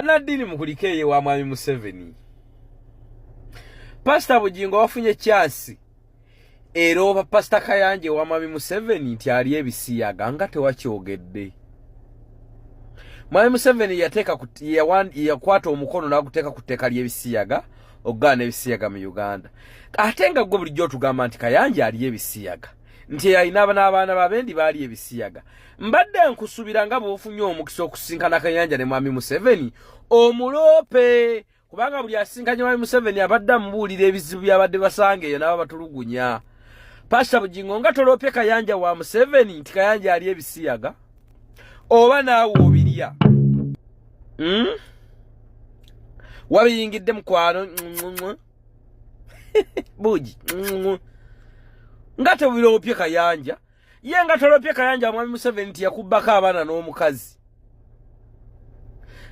Bannadini mukulikeye wa Mwami Museveni. Pastor Bugingo wafunye chance. Era Pastor Kayanja wa Mwami Museveni nti ali ebisiyaga nga tewakyogedde. Mwami Museveni yakwata omukono n'aguteeka ku tteeka ly'ebisiyaga okugaana ebisiyaga mu Uganda. Ate nga gwe bulijjo otugamba nti Kayanja ali ebisiyaga. Nti alina n'abaana babendi baali ebisiyaga. Mbadde nkusubira nga bw'ofunye omukisa okusinkana Kayanja ne Mwami Museveni omuloope. Kubanga buli asinkanye Mwami Museveni abadde amubuulira ebizibu byabadde basanga eyo n'aba batulugunya. Pastor Bugingo nga toloopye Kayanja wa Museveni nti Kayanja ali ebisiyaga. Oba naawe obirya. Wabiyingidde mukwano. Bugi. Nga tebiroopye Kayanja. Ye nga toloopye Kayanja Mwami Museveni nti yakubbako abaana n'omukazi.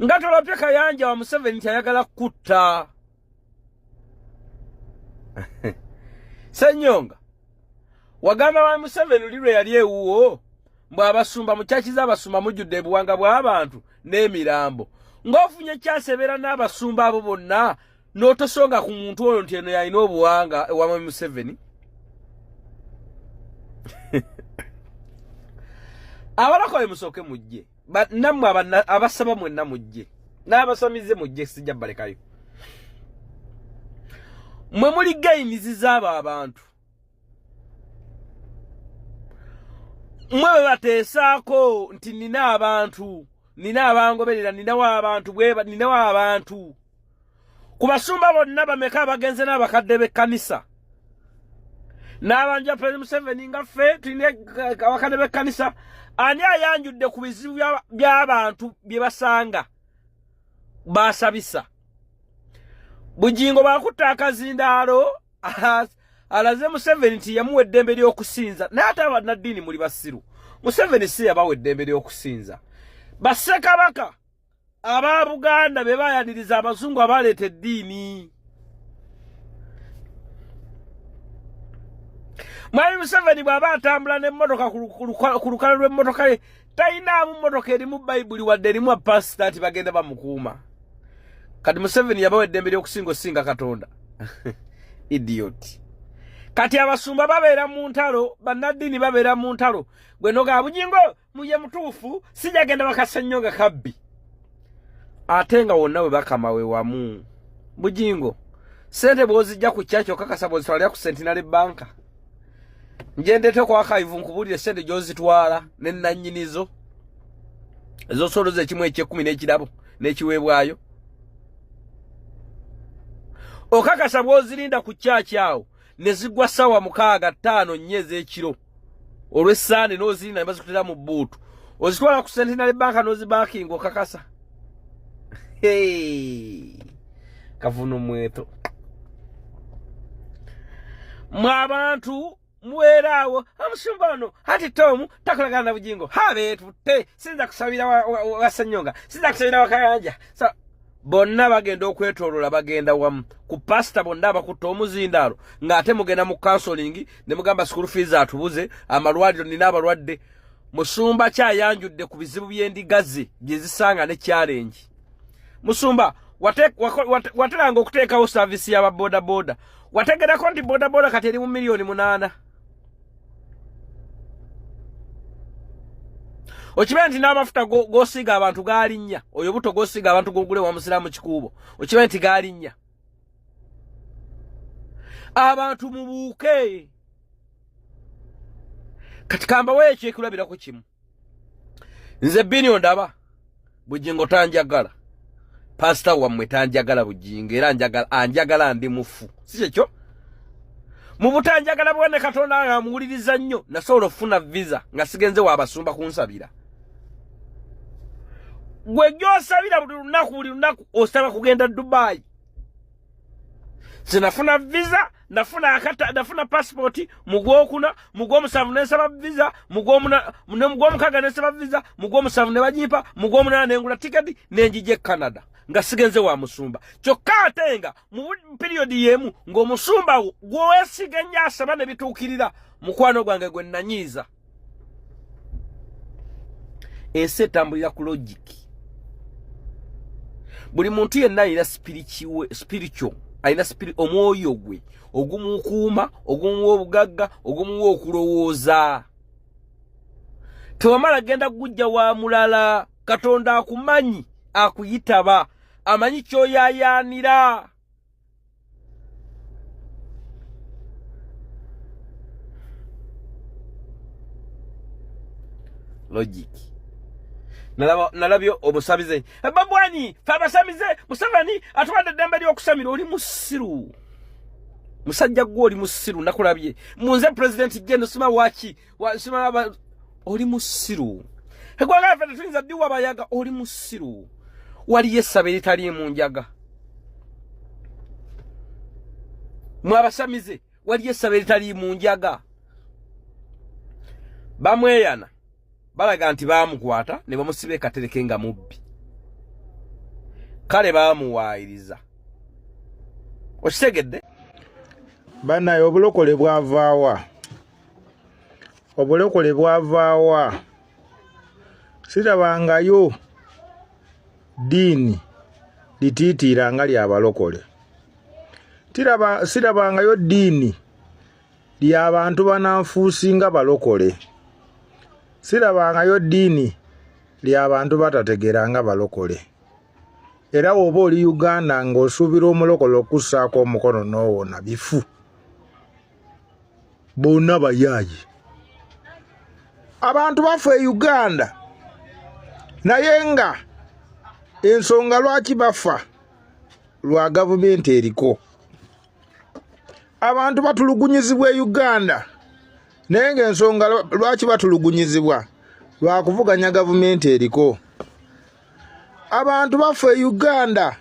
Nga toloopye Kayanja wa Museveni nti ayagala kutta. Senyonga. Wagamba Mwami Museveni lirwe yali ewuwo. Mbwa abasumba muchachiza abasumba mujjudde ebuwanga bw'abantu n'emirambo. Ng'ofunye kyasebera n'abasumba abo bonna n'otosonga ku muntu oyo nti eno yalina obuwanga wa Mwami Museveni. Abalakoye musooke mujje. Nammwe abasaba mwenna mujje. N'abasamize mujje sijja balekayo. Mwe muli gainizi z'abo abantu. Mwe bateesaako nti nina abantu. Nina abangoberera, nina abantu bweba, nina abantu. Ku basumba bonna bameka abagenze n'abakadde b'ekkanisa. N'abanja President Museveni nga ffe tulina abakadde b'ekkanisa. Ani ayanjudde ku bizibu by'abantu bye basanga basabisa. Bugingo bakutta akazindaalo alaze Museveni nti yamuwa eddembe ly'okusinza. N'ate Bannadini muli basiru. Museveni si yabawa eddembe ly'okusinza. Bassekabaka aba Buganda be bayaniriza abazungu abaleeta eddiini. Mwami Museveni bw'aba atambula n'emmotoka ku lukalala lw'emmotoka ye talinamu mmotoka erimu Bayibuli wadde erimu pasita ati bagenda bamukuuma. Kati Museveni yabawa eddembe ly'okusinga Katonda. Idiot. Kati abasumba babeera mu ntalo, Bannadini babeera mu ntalo. Gwe noga Bugingo muye mutuufu sijagenda bakasennyonga kabbi. Ate nga wonna we bakama we wamu. Bugingo sente bw'ozijja ku kyakyo kakasa bw'ozitwalira ku Centenary Bank. Njendete kwa Kaivu nkubulire sente gy'ozitwala n'ennannyinizo. Ezo soloze ekimu eky'ekkumi n'ekirabo n'ekiweebwayo. Okakasa bw'ozirinda ku kyaki awo ne zigwa ssaawa 6:05 nnyezi ekiro. Olw'essaande n'ozirinda ne bazikutera mu bbuutu. Ozitwala ku Centenary Bank n'ozibaakinga okakasa. Kavuno mweto. Mwabantu muweraawo amusumbano hati Tomu takolagana na Bugingo habeetutte sinza kusabira wa Ssenyonga sinza kusabira wa Kayanja bonna bagenda okwetoolola bagenda wamu ku pastor bonna abakutta omuzindaalo ng'ate mugenda mu counseling ne mugamba school fees atubuze amalwaliro nina abalwadde Musumba kyayanjudde ku bizibu by'endiga ze bye zisanga ne challenge. Musumba wateranga okuteekawo service y'aba boda boda wategerako nti boda boda kati eri mu milioni 8. Okimanyi nti n'amafuta gosiga abantu galinnya oyo buto gosiga abantu gogule wa Musiramu kikuubo okimanyi nti galinnya abantu mubuuke kati kamba weekyo ekulabirako kimu nze Binion ndaba Bugingo tanjagala pastor wammwe tanjagala Bugingo era anjagala ndi mufu si kyekyo mu butanjagala bwone Katonda amuwuliriza nnyo nasobola okufuna visa nga sigenze wa basumba kunsabira. Gwe gy'osabira buli lunaku osaba kugenda Dubai. Sinafuna visa, nafuna passport, mugwokuna, mugwomusanvu n'ensaba visa, mugwomukaga n'ensaba visa, mugwomusanvu ne bagipa, mugwomunana n'engula tiketi n'enjije Canada. Nga sigenze wa musumba. Kyokka ate nga mu period yemu ng'omusumba gw'owesiga nnyo asaba ne bituukirira mukwano gwange gwe nanyiiza. Ensi etambulira ku logic. buli muntu yenna alina spiritual alina omwoyo gwe ogumukuuma ogumuwa obugagga ogumuwa okulowooza. Tewamala genda gujja wa mulala. Katonda akumanyi akuyitaba amanyi kyoyaayaanira. Logic. Nalabyo obusabize. Babwani, fabasamize, Museveni atwala ddembe ly'okusamira oli musiru. Musajja gwo oli musiru nakulabye. Munze president gendo sima waki, sima oli musiru. Egwanga fete tuyinza ddiwa bayaga oli musiru. Wali yessabe litali mu njaga. Mwabasamize wali yessabe litali mu njaga. Bamweyana balaga nti baamukwata ne bamusibe katereke nga mubbi. Kale baamuwaayiriza. Okitegedde? Bannaye obulokole bwavaawa. Obulokole bwavaawa. Sirabangayo dini litiitira nga lyabalokole. Sirabangayo dini ly'abantu bananfuusi nga balokole. Sirabangayo dini ly'abantu batategeera nga balokole. Era woba oli Uganda ng'osuubira omulokole okussaako omukono n'owona bifu. Bonna bayaayi. Abantu baffe e Uganda naye nga ensonga lwaki bafa lwa gavumenti eriko. Abantu batulugunyizibwa e Uganda naye nga ensonga lwaki batulugunyizibwa lwa kuvuganya gavumenti eriko. Abantu baffe e Uganda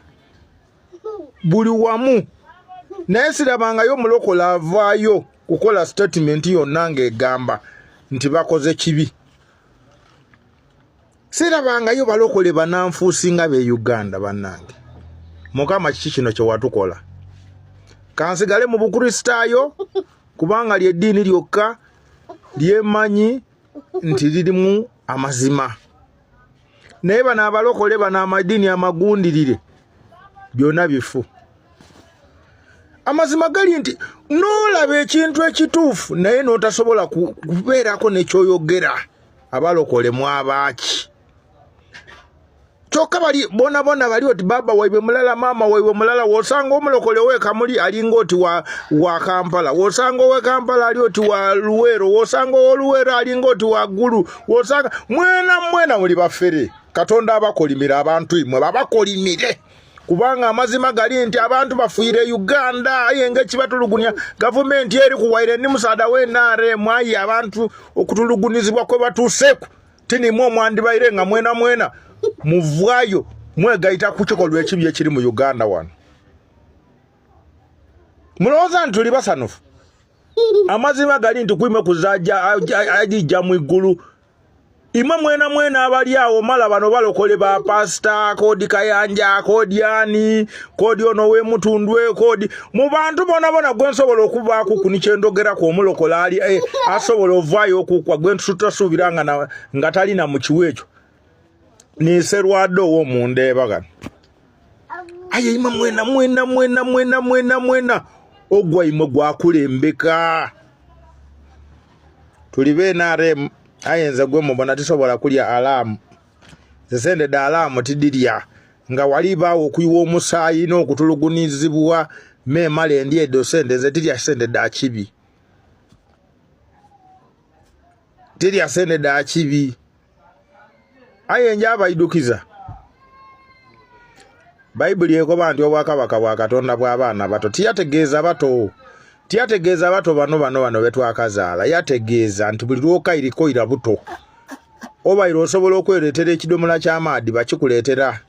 buli wamu naye sirabangayo omulokole avaayo kukola statement yonna ng'egamba nti bakoze kibi. Sirabangayo balokole bananfuusi nga be Uganda bannange. Mukama kiki kino kye watukola? Kansigale mu bukristaayo kubanga ly'eddiini lyokka lyemanyi nti lirimu amazima. Naye bano abalokole bano amaddiini amagundirire byonna bifu. Amazima gali nti n'olaba ekintu ekituufu naye n'otasobola kubeerako nekyoyogera. Abalokole mwabaaki. Kyokka bali bona bali oti baba waibwe mulala mama waibwe mulala wosanga omulokole wekamuli alinga oti wa Kampala. Wosanga owe Kampala ali oti wa Luwero. Wosanga oluwero alinga oti wa Gulu. Wosanga mwena muli bafere. Katonda abakolimira abantu imwe babakolimire. Kubanga amazima gali nti abantu bafuire Uganda ayenge kibatulugunya gavumenti eri kuwaire ni musaada w'enare mwayi abantu okutulugunizibwa kwe batuseku tini mwo mwandibaire nga mwena muvwayo mwegaita ku kikolwa ekibi ekiri mu Uganda wano. Mulowooza nti tuli basanufu? Amazima gali nti kwime kuzaja ajija mu igulu. Imwe mwena abali awo mala bano balokole ba pasta kodi Kayanja kodi ani kodi ono we mutundwe kodi mu bantu bona gwensobola okubaako kunikyendogera ko omulokole ali asobola ovaayo okukwa gwentu tutasuubiranga nga talina mu kiweekyo niserwado wo mundeeba gano. Aye imwe mwena ogwa imwe gwakulembeka. Tuli BNRM ayenza gwe mubona tisobola kulya alamu. Zesende da alamu tidirya nga walibaawo okuyiwa omusaayi n'okutulugunizibwa memale ndi edo sende ze tirya sende da kibi. Tirya sende da kibi. Ayenja abayidukiza. Bayibuli ekoba nti obwakabaka bwa Katonda bw'abaana bato. Tiyategeeza bato bano betwakazaala. Yategeeza nti buli lw'okayiriko ira buto. Obayira osobola okwereetera ekidomola ky'amaadi bakikuleetera.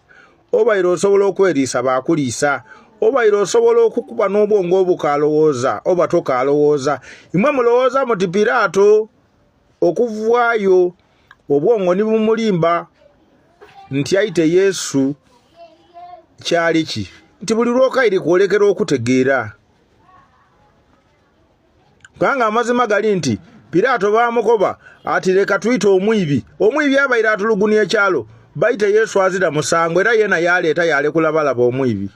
Obayira osobola okweriisa baakuliisa. Obayira osobola okukuba n'obwongo obukalowooza oba tokalowooza. Imwe mulowooza muti Piraato okuvaayo obwongo ni bumulimba nti ayite Yesu kyali ki? Nti buli lw'okayiri kwolekera okutegeera. Kubanga amazima gali nti Piraato baamukoba ati leka tuyite omwibi. Omwibi abaire atulugunya ekyalo. baite Yesu azira musango era yena yaleeta yale kulabalaba omwibi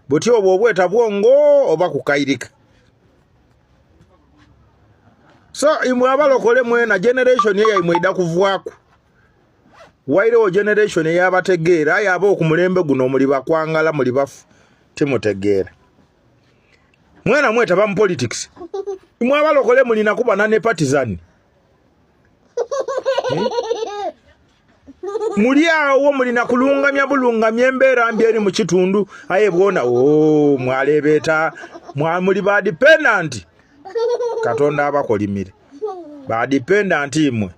buti obwo obweta bwongo oba kukairika. So imwe abalokole mwena generation ye imwe ida kuvwaku wairo generation yabategeera yaba okumulembe guno muli bakwangala muli bafu timutegeera mwena mweta ba politics imwe abalokole muli nakubana ne partisan muli awo muli nakulungamya bulungamya embeera mbi eri mu kitundu aye bwona mwalebeta muli ba dependent Katonda abakolimire ba dependent imwe